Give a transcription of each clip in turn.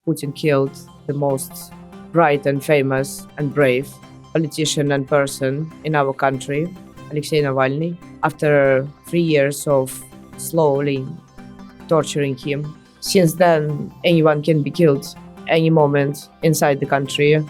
Putin killed the most bright and famous and brave politician and person in our country, Alexei Navalny, after 3 years of slowly torturing him. Since then, anyone can be killed any moment inside the country.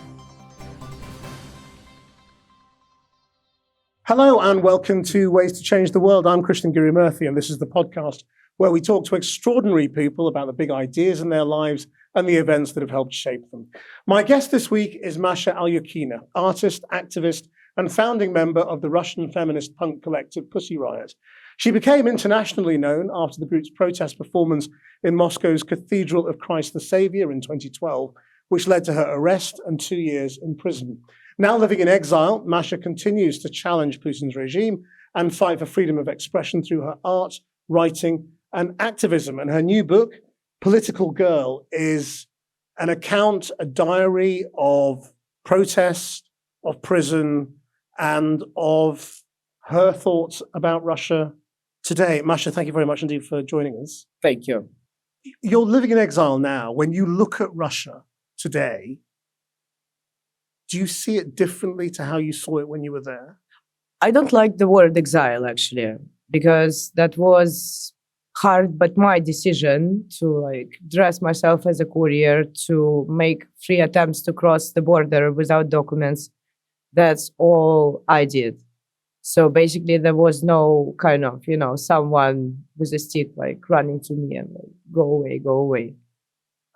Hello and welcome to Ways to Change the World. I'm Krishnan Guru-Murthy, and this is the podcast where we talk to extraordinary people about the big ideas in their lives and the events that have helped shape them. My guest this week is Masha Alyokhina, artist, activist, and founding member of the Russian feminist punk collective Pussy Riot. She became internationally known after the group's protest performance in Moscow's Cathedral of Christ the Saviour in 2012, which led to her arrest and 2 years in prison. Now living in exile, Masha continues to challenge Putin's regime and fight for freedom of expression through her art, writing, and activism. And her new book, Political Girl, is an account, a diary of protest, of prison, and of her thoughts about Russia today. Masha, thank you very much indeed for joining us. Thank you. You're living in exile now. When you look at Russia today, do you see it differently to how you saw it when you were there? I don't like the word exile, actually, because that was hard, but my decision to dress myself as a courier, to make 3 attempts to cross the border without documents, that's all I did. So basically there was no kind of, someone with a stick running to me and go away, go away.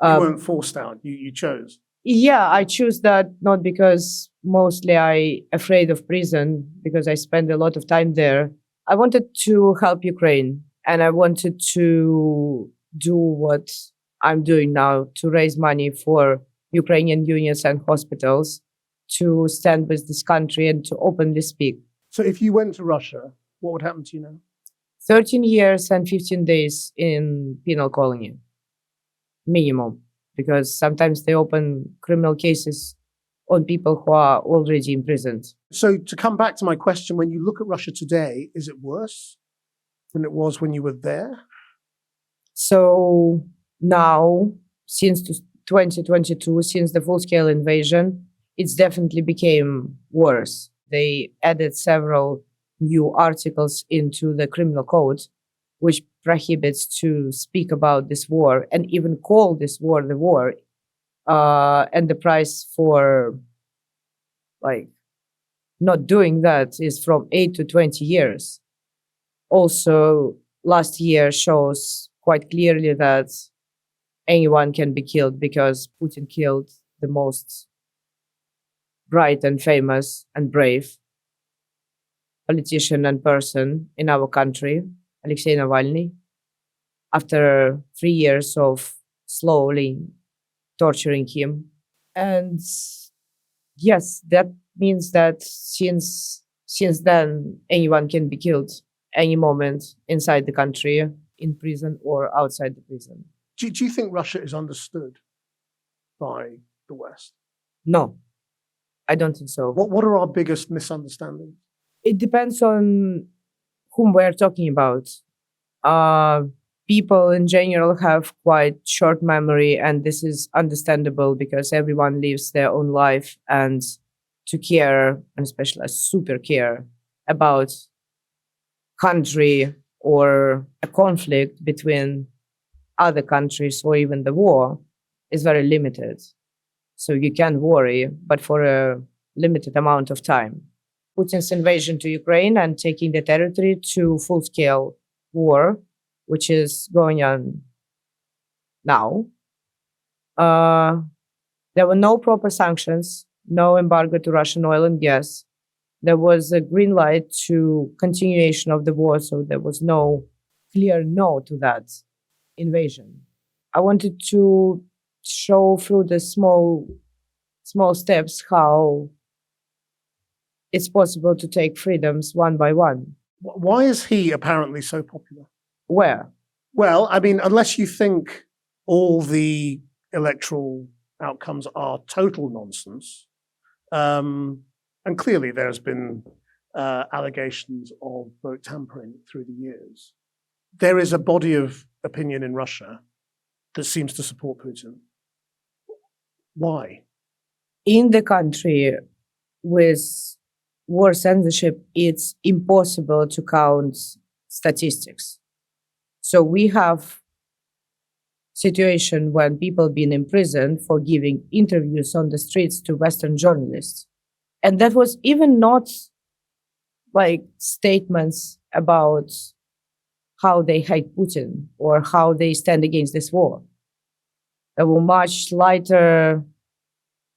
You weren't forced out, you chose. Yeah, I choose that not because mostly I afraid of prison, because I spend a lot of time there. I wanted to help Ukraine, and I wanted to do what I'm doing now, to raise money for Ukrainian unions and hospitals, to stand with this country and to openly speak. So if you went to Russia, what would happen to you now? 13 years and 15 days in penal colony, minimum, because sometimes they open criminal cases on people who are already imprisoned. So to come back to my question, when you look at Russia today, is it worse than it was when you were there? So now, since 2022, since the full-scale invasion, it's definitely became worse. They added several new articles into the criminal code, which prohibits to speak about this war and even call this war the war. And the price for not doing that is from 8 to 20 years. Also, last year shows quite clearly that anyone can be killed because Putin killed the most bright and famous and brave politician and person in our country, Alexei Navalny, after 3 years of slowly torturing him. And yes, that means that since then, anyone can be killed any moment inside the country, in prison or outside the prison. Do you think Russia is understood by the West? No, I don't think so. What are our biggest misunderstandings? It depends on whom we're talking about. People in general have quite short memory, and this is understandable because everyone lives their own life, and to care, and especially super care about country or a conflict between other countries or even the war is very limited. So you can worry, but for a limited amount of time. Putin's invasion to Ukraine and taking the territory to full-scale war, which is going on now. There were no proper sanctions, no embargo to Russian oil and gas. There was a green light to continuation of the war, so there was no clear no to that invasion. I wanted to show through the small steps how it's possible to take freedoms one by one. Why is he apparently so popular? Where? Well, I mean, unless you think all the electoral outcomes are total nonsense, and clearly there's been allegations of vote tampering through the years, there is a body of opinion in Russia that seems to support Putin. Why? In the country with war censorship, it's impossible to count statistics. So we have situation when people being imprisoned for giving interviews on the streets to Western journalists. And that was even not like statements about how they hate Putin or how they stand against this war. They were much lighter,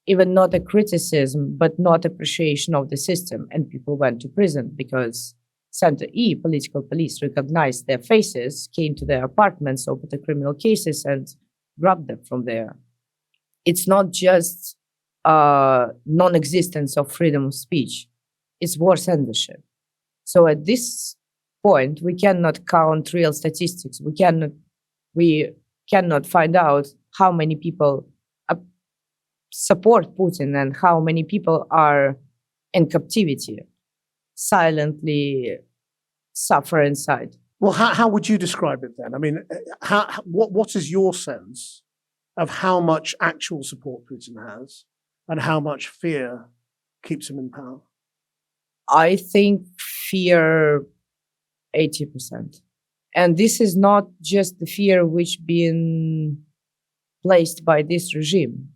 even not a criticism, but not appreciation of the system. And people went to prison because Center E, political police, recognized their faces, came to their apartments, opened the criminal cases, and grabbed them from there. It's not just non-existence of freedom of speech. It's war censorship. So at this point, we cannot count real statistics. We cannot find out how many people support Putin and how many people are in captivity, silently suffer inside. Well, how would you describe it then? I mean, what is your sense of how much actual support Putin has and how much fear keeps him in power? I think fear 80%. And this is not just the fear which been placed by this regime.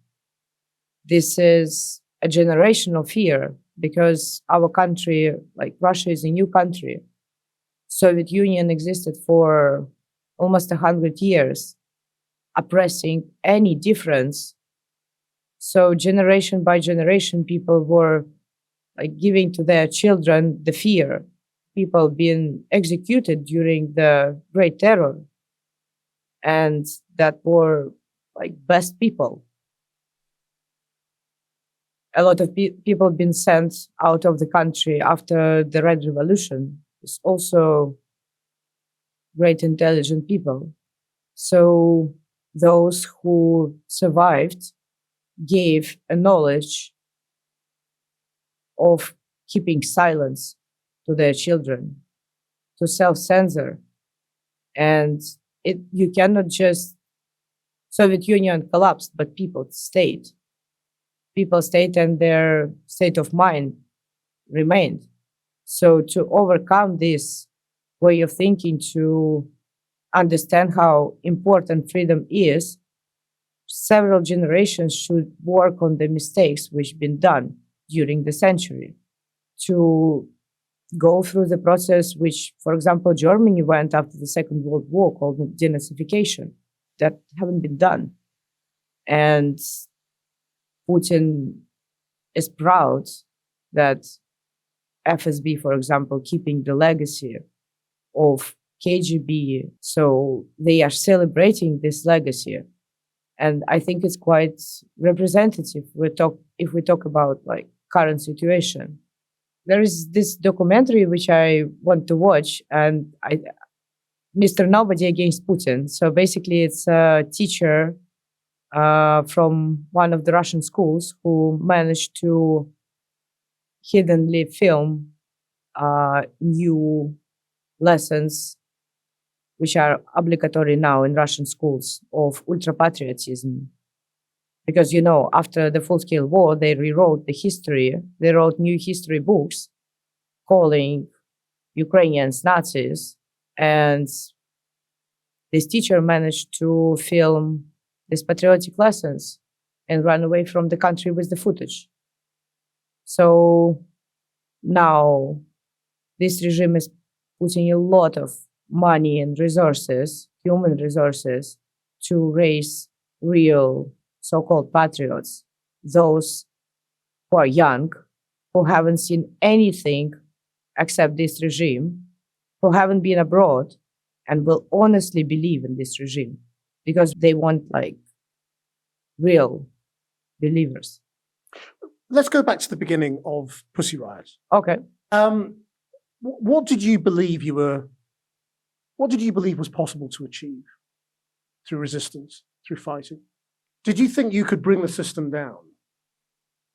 This is a generational fear because our country, like Russia, is a new country. Soviet Union existed for almost 100 years, oppressing any difference. So generation by generation, people were like giving to their children the fear. People being executed during the Great Terror, and that were like best people. A lot of people been sent out of the country after the Red Revolution. It's also great intelligent people. So those who survived gave a knowledge of keeping silence to their children, to self-censor. And you cannot just, Soviet Union collapsed, but people stayed. People stayed and their state of mind remained. So to overcome this way of thinking, to understand how important freedom is, several generations should work on the mistakes which been done during the century, to go through the process which, for example, Germany went after the Second World War, called denazification. That haven't been done. And Putin is proud that FSB, for example, keeping the legacy of KGB. So they are celebrating this legacy. And I think it's quite representative. If we talk about like current situation. There is this documentary which I want to watch, and Mr. Nobody Against Putin. So basically it's a teacher from one of the Russian schools who managed to hiddenly film new lessons which are obligatory now in Russian schools of ultra-patriotism. Because, you know, after the full-scale war, they rewrote the history. They wrote new history books calling Ukrainians Nazis. And this teacher managed to film these patriotic lessons and run away from the country with the footage. So now this regime is putting a lot of money and resources, human resources, to raise real so-called patriots, those who are young, who haven't seen anything except this regime, who haven't been abroad and will honestly believe in this regime because they want like real believers. Let's go back to the beginning of Pussy Riot. Okay. What did you believe was possible to achieve through resistance, through fighting? Did you think you could bring the system down?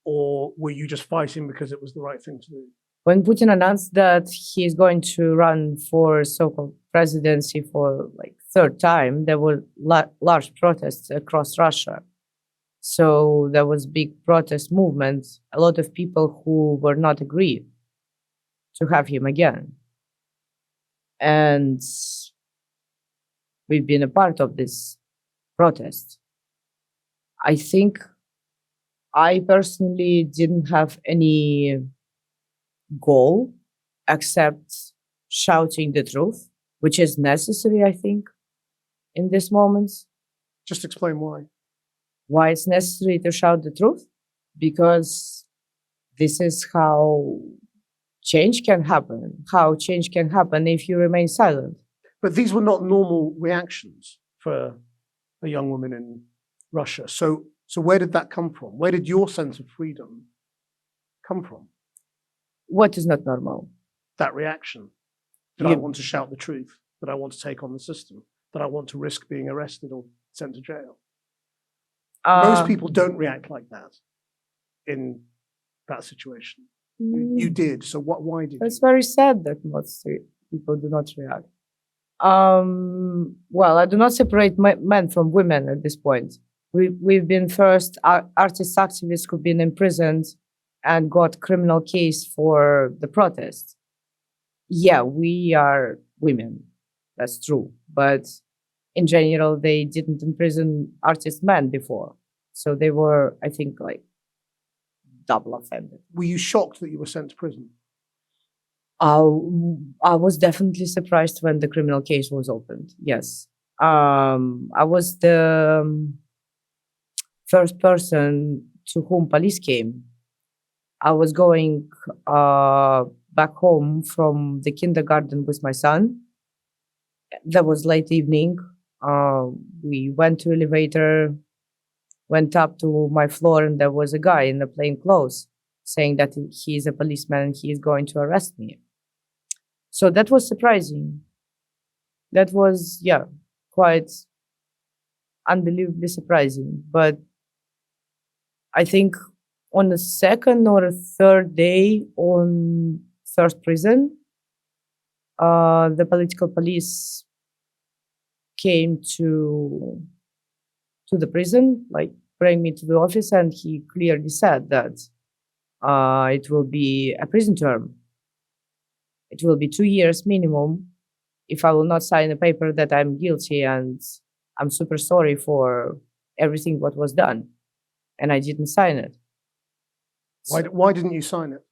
Or were you just fighting because it was the right thing to do? When Putin announced that he is going to run for so-called presidency for like third time, there were large protests across Russia. So there was big protest movement, a lot of people who were not agree to have him again. And we've been a part of this protest. I think I personally didn't have any goal except shouting the truth, which is necessary, I think, in this moment. Just explain why. Why it's necessary to shout the truth? Because this is how change can happen. How change can happen if you remain silent. But these were not normal reactions for a young woman in Russia. So where did that come from? Where did your sense of freedom come from? What is not normal? That reaction. That I want to shout the truth, that I want to take on the system, that I want to risk being arrested or sent to jail. Most people don't react like that in that situation. You did. So why did It's you? very sad that most people do not react. Well, I do not separate men from women at this point. We've been first artist activists who've been imprisoned and got criminal case for the protest. Yeah, we are women. That's true. But in general, they didn't imprison artist men before. So they were, I think, like double offended. Were you shocked that you were sent to prison? I was definitely surprised when the criminal case was opened. Yes. I was the first person to whom police came. I was going back home from the kindergarten with my son. That was late evening. We went to elevator, went up to my floor, and there was a guy in the plain clothes saying that he is a policeman and he is going to arrest me. So that was surprising. That was, quite unbelievably surprising. But I think on the second or third day on first prison, the political police came to the prison, like bring me to the office, and he clearly said that it will be a prison term. It will be 2 years minimum if I will not sign a paper that I'm guilty and I'm super sorry for everything what was done. And I didn't sign it. Why didn't you sign it?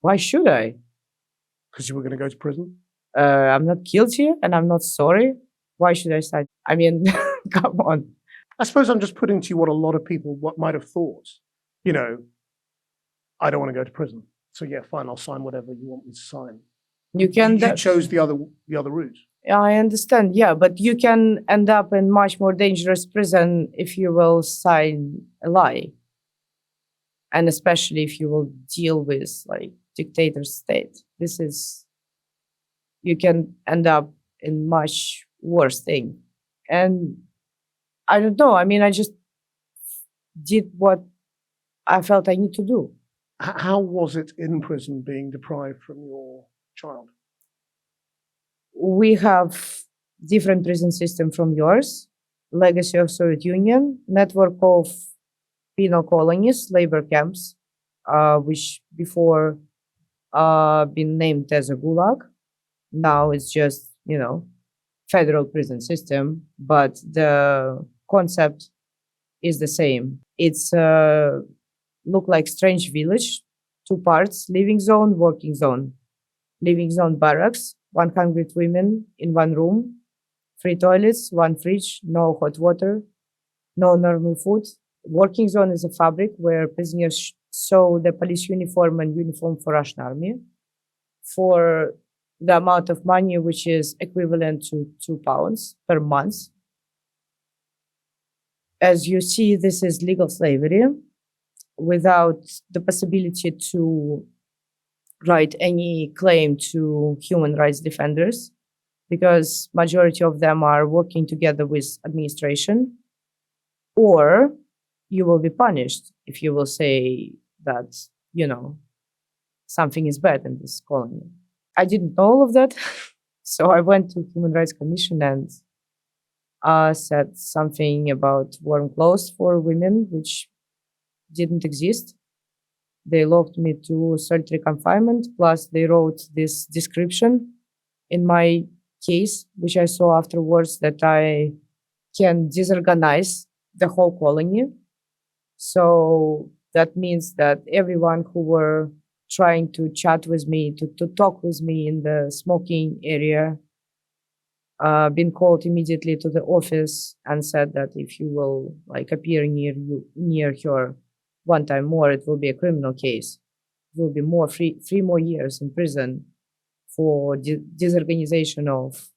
Why should I? Because you were going to go to prison? I'm not guilty and I'm not sorry. Why should I sign? I mean, come on. I suppose I'm just putting to you what a lot of people might have thought. You know, I don't want to go to prison. So yeah, fine, I'll sign whatever you want me to sign. You chose the other route. I understand, yeah, but you can end up in much more dangerous prison if you will sign a lie. And especially if you will deal with like dictator state. You can end up in much worse thing. And I don't know, I mean, I just did what I felt I need to do. How was it in prison being deprived from your child? We have different prison system from yours, legacy of Soviet Union, network of penal colonies, labor camps, which before been named as a gulag. Now it's just, federal prison system, but the concept is the same. It's look like strange village, 2 parts, living zone, working zone. Living zone barracks, 100 women in 1 room, 3 toilets, 1 fridge, no hot water, no normal food. Working zone is a fabric where prisoners sew the police uniform and uniform for Russian army for the amount of money which is equivalent to £2 per month. As you see, this is legal slavery without the possibility to write any claim to human rights defenders, because majority of them are working together with administration, or you will be punished if you will say that, something is bad in this colony. I didn't know all of that. So I went to Human Rights Commission and said something about warm clothes for women, which didn't exist. They locked me to solitary confinement, plus they wrote this description in my case, which I saw afterwards, that I can disorganize the whole colony. So that means that everyone who were trying to chat with me, to talk with me in the smoking area, been called immediately to the office and said that if you will like appear near her one time more, it will be a criminal case. It will be three more years in prison for disorganization of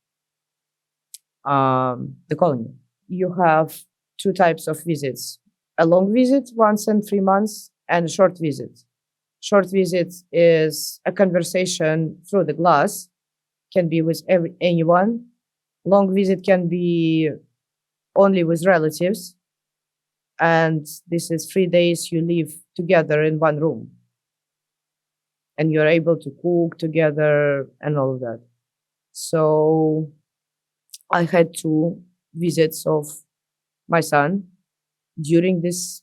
the colony. You have two types of visits: a long visit once in 3 months and a short visit. Short visit is a conversation through the glass, can be with anyone. Long visit can be only with relatives. And this is 3 days you live together in one room. And you're able to cook together and all of that. So I had 2 visits of my son during this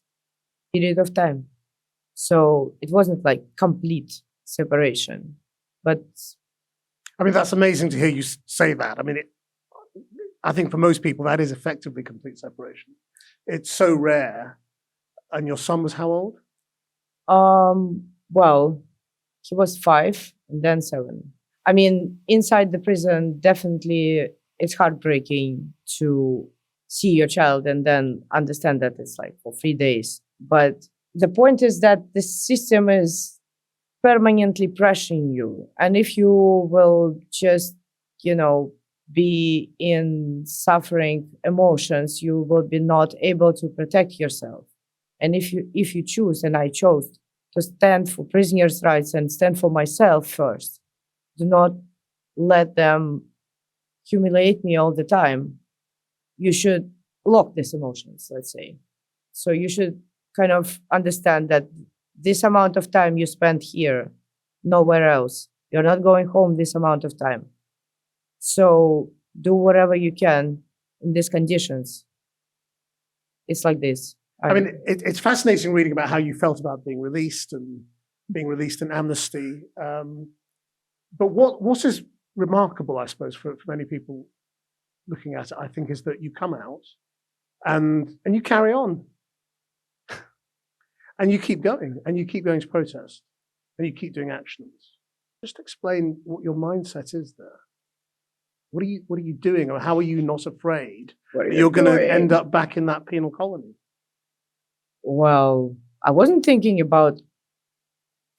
period of time. So it wasn't like complete separation, but I mean, that's amazing to hear you say that. I mean, I think for most people, that is effectively complete separation. It's so rare. And your son was how old? Well, he was 5 and then 7. I mean, inside the prison, definitely it's heartbreaking to see your child and then understand that it's like for 3 days. But the point is that the system is permanently pressuring you. And if you will just, be in suffering emotions, you will be not able to protect yourself. And if you choose, and I chose to stand for prisoners' rights and stand for myself first, do not let them humiliate me all the time. You should lock these emotions, let's say. So you should kind of understand that this amount of time you spend here, nowhere else. You're not going home this amount of time. So do whatever you can in these conditions. It's like this. I mean, it's fascinating reading about how you felt about being released and being released in amnesty. But what is remarkable, I suppose, for many people looking at it, I think, is that you come out and you carry on. And you keep going, and you keep going to protest, and you keep doing actions. Just explain what your mindset is there. What are you doing, or how are you not afraid that you're going to end up back in that penal colony? Well, I wasn't thinking about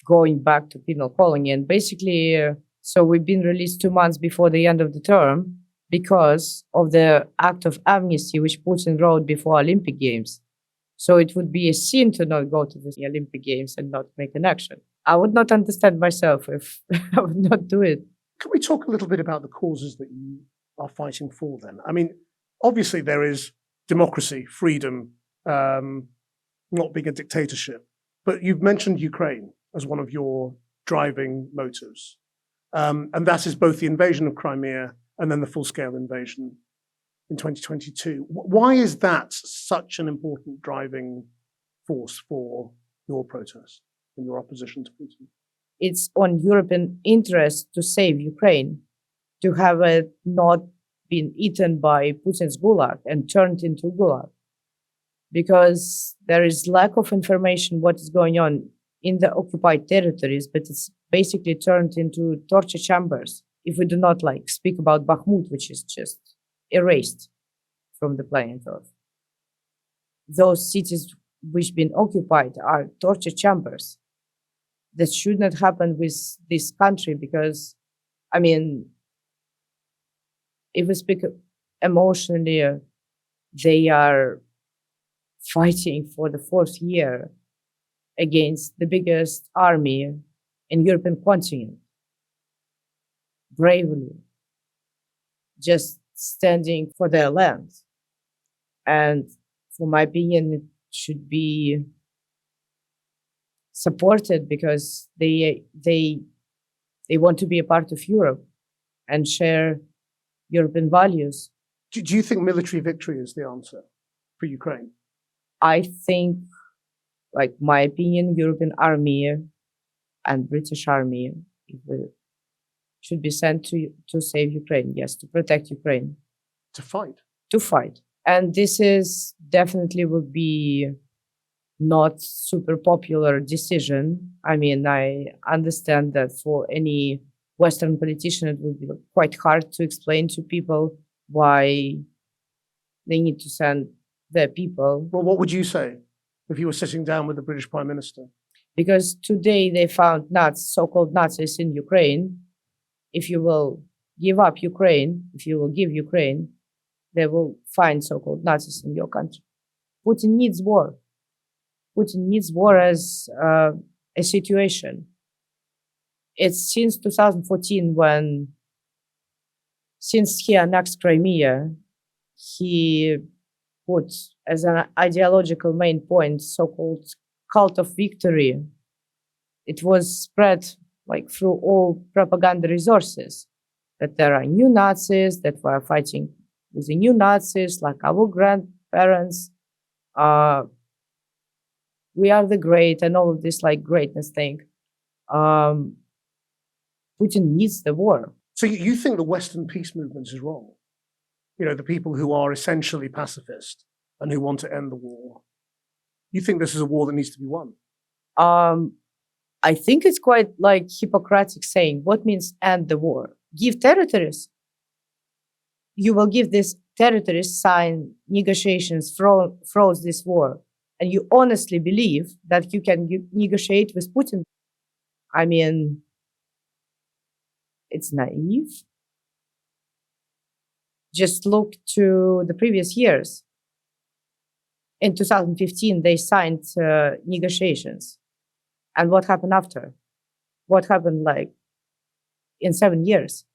going back to penal colony, and basically, so we've been released 2 months before the end of the term because of the act of amnesty which Putin wrote before Olympic Games. So it would be a sin to not go to the Olympic Games and not make an action. I would not understand myself if I would not do it. Can we talk a little bit about the causes that you are fighting for then? I mean, obviously there is democracy, freedom, not being a dictatorship. But you've mentioned Ukraine as one of your driving motives. And that is both the invasion of Crimea and then the full-scale invasion in 2022. Why is that such an important driving force for your protest and your opposition to Putin? It's on European interest to save Ukraine, to have it not been eaten by Putin's gulag and turned into gulag. Because there is lack of information what is going on in the occupied territories, but it's basically turned into torture chambers. If we do not speak about Bakhmut, which is just erased from the planet Earth. Those cities which been occupied are torture chambers. That should not happen with this country because, I mean, if we speak emotionally, they are fighting for the 4th year against the biggest army in European continent. Bravely, just standing for their land. And for my opinion, it should be supported because they want to be a part of Europe and share European values. Do you think military victory is the answer for Ukraine? I think, like my opinion, European army and British army should be sent to save Ukraine, yes, to protect Ukraine. To fight? To fight. And this is definitely would be not super popular decision. I mean, I understand that for any Western politician, it would be quite hard to explain to people why they need to send their people. Well, what would you say if you were sitting down with the British Prime Minister? Because today they found so-called Nazis in Ukraine. If you will give up Ukraine, if you will give Ukraine, they will find so-called Nazis in your country. Putin needs war. Putin needs war as a situation. It's since 2014 since he annexed Crimea, he put as an ideological main point so-called cult of victory. It was spread like through all propaganda resources that there are new Nazis, that we are fighting with the new Nazis, like our grandparents. We are the great, and all of this like greatness thing. Putin needs the war. So you think the Western peace movement is wrong? You know, the people who are essentially pacifist and who want to end the war. You think this is a war that needs to be won? I think it's quite like Hippocratic saying, what means end the war? Give territories. You will give these territories, sign negotiations, froze this war. And you honestly believe that you can negotiate with Putin. I mean, it's naive. Just look to the previous years. In 2015, they signed negotiations. And what happened after? What happened like in 7 years?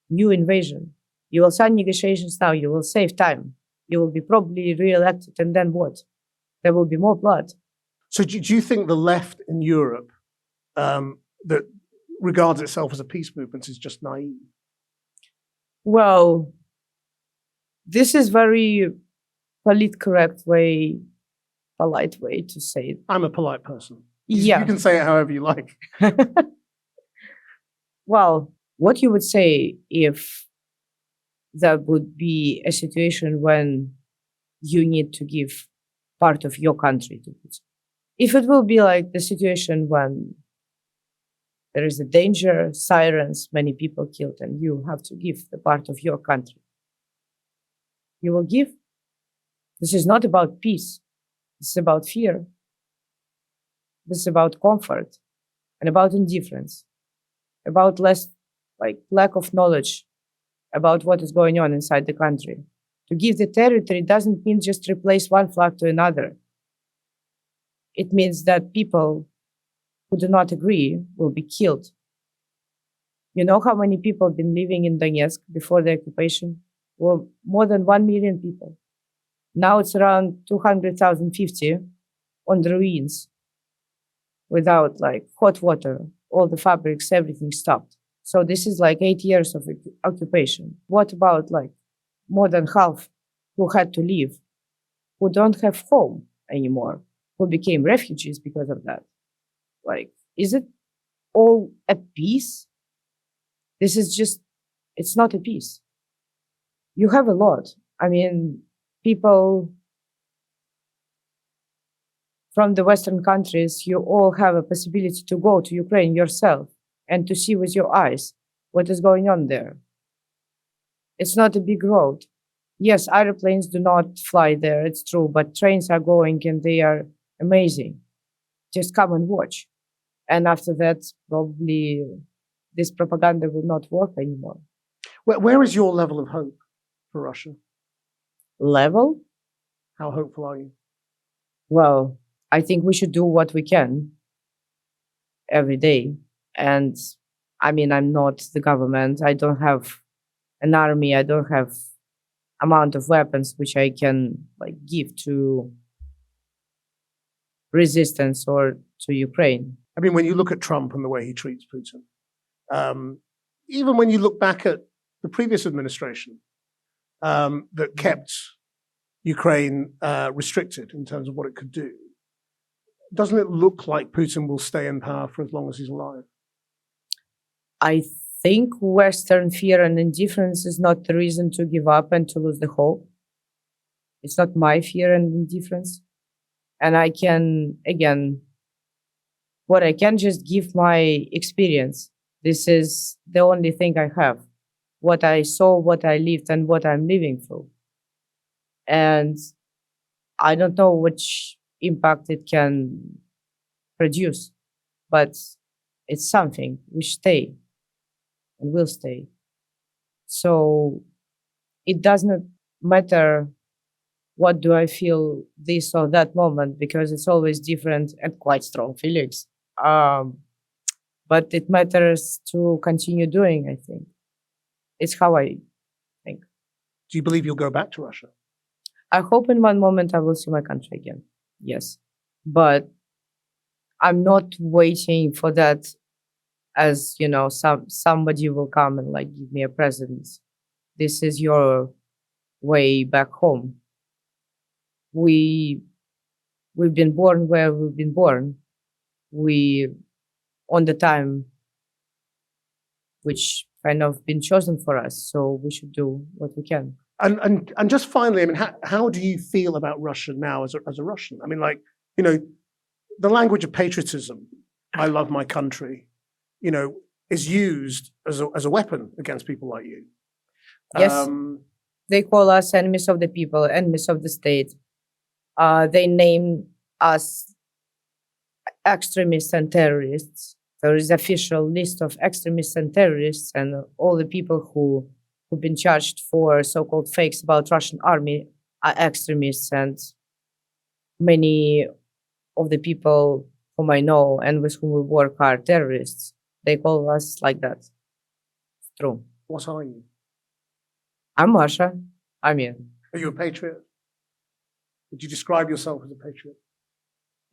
New invasion. You will sign negotiations now, you will save time. You will be probably re-elected, and then what? There will be more blood. So do you think the left in Europe that regards itself as a peace movement is just naive? Well, this is very polite way to say it. I'm a polite person. Yeah. You can say it however you like. Well, what you would say if there would be a situation when you need to give part of your country to Putin? If it will be like the situation when there is a danger, sirens, many people killed, and you have to give the part of your country, you will give? This is not about peace. This is about fear. This is about comfort and about indifference, about lack of knowledge about what is going on inside the country. To give the territory doesn't mean just replace one flag to another. It means that people who do not agree will be killed. You know how many people have been living in Donetsk before the occupation? Well, more than 1 million people. Now it's around 250 on the ruins without like hot water, all the fabrics, everything stopped. So this is like 8 years of occupation. What about like more than half who had to leave, who don't have home anymore, who became refugees because of that? Like, is it all a peace? This is just, it's not a peace. You have a lot. I mean, people from the Western countries, you all have a possibility to go to Ukraine yourself and to see with your eyes what is going on there. It's not a big road. Yes, airplanes do not fly there, it's true, but trains are going and they are amazing. Just come and watch. And after that, probably this propaganda will not work anymore. Where is your level of hope for Russia? Level? How hopeful are you? Well, I think we should do what we can every day. And I mean, I'm not the government. I don't have an army. I don't have amount of weapons which I can like give to resistance or to Ukraine. I mean, when you look at Trump and the way he treats Putin, even when you look back at the previous administration, that kept Ukraine restricted in terms of what it could do. Doesn't it look like Putin will stay in power for as long as he's alive? I think Western fear and indifference is not the reason to give up and to lose the hope. It's not my fear and indifference. And I can, again, what I can just give my experience. This is the only thing I have. What I saw, what I lived, and what I'm living through. And I don't know which impact it can produce, but it's something which stay and will stay. So it does not matter what do I feel this or that moment, because it's always different and quite strong feelings. But it matters to continue doing, I think. It's how I think. Do you believe you'll go back to Russia? I hope in one moment I will see my country again. Yes. But I'm not waiting for that as, you know, somebody will come and like give me a present. This is your way back home. We've been born where we've been born. We, on the time which kind of been chosen for us, so we should do what we can. And just finally, I mean, how do you feel about Russia now as a Russian? I mean, like, you know, the language of patriotism, I love my country, you know, is used as a weapon against people like you. Yes, they call us enemies of the people, enemies of the state. They name us extremists and terrorists. There is an official list of extremists and terrorists, and all the people who've been charged for so-called fakes about Russian army are extremists, and many of the people whom I know and with whom we work are terrorists. They call us like that. It's true. What are you? I'm Masha. I mean, Are you a patriot? Would you describe yourself as a patriot?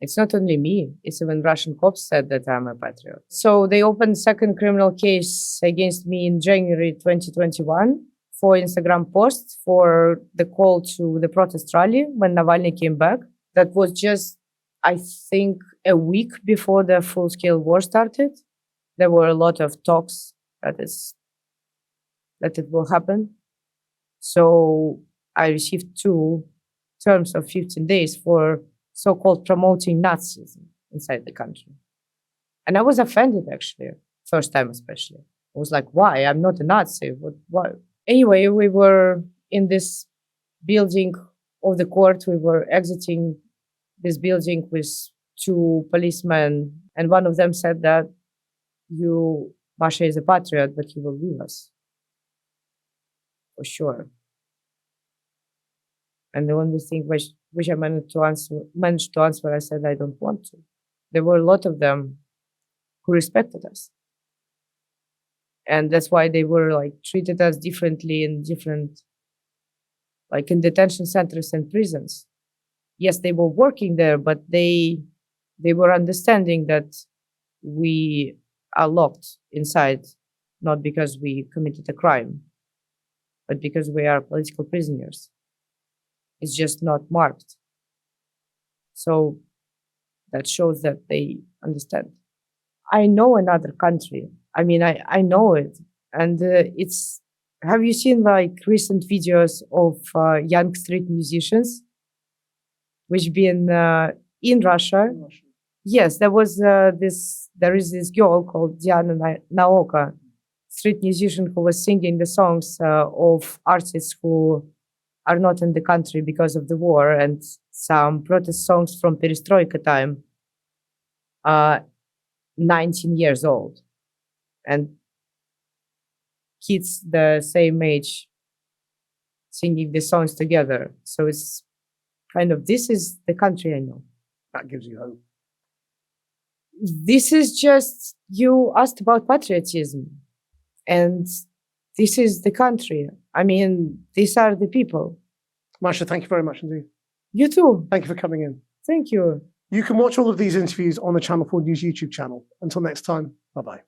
it's not only me. It's even Russian cops said that I'm a patriot. So they opened second criminal case against me in January 2021 for Instagram posts for the call to the protest rally when Navalny came back. That was just, I think, a week before the full-scale war started. There were a lot of talks that it will happen. So I received 2 terms of 15 days for so-called promoting Nazism inside the country. And I was offended, actually, first time especially. I was like, why? I'm not a Nazi. Why? Anyway, we were in this building of the court. We were exiting this building with 2 policemen. And one of them said that Masha is a patriot, but you will leave us. For sure. And the only thing which I managed to answer, I said, I don't want to. There were a lot of them who respected us. And that's why they were like treated us differently in different, like in detention centers and prisons. Yes, they were working there, but they were understanding that we are locked inside, not because we committed a crime, but because we are political prisoners. It's just not marked. So that shows that they understand. I know another country. I mean, I know it. And have you seen like recent videos of young street musicians which been in Russia? Yes, there is this girl called Diana Naoka, street musician who was singing the songs of artists who are not in the country because of the war, and some protest songs from Perestroika time, 19 years old. And kids the same age singing the songs together. So it's kind of, this is the country I know. That gives you hope. This is just, you asked about patriotism. And this is the country. I mean, these are the people. Masha, thank you very much indeed. You too. Thank you for coming in. Thank you. You can watch all of these interviews on the Channel 4 News YouTube channel. Until next time, bye-bye.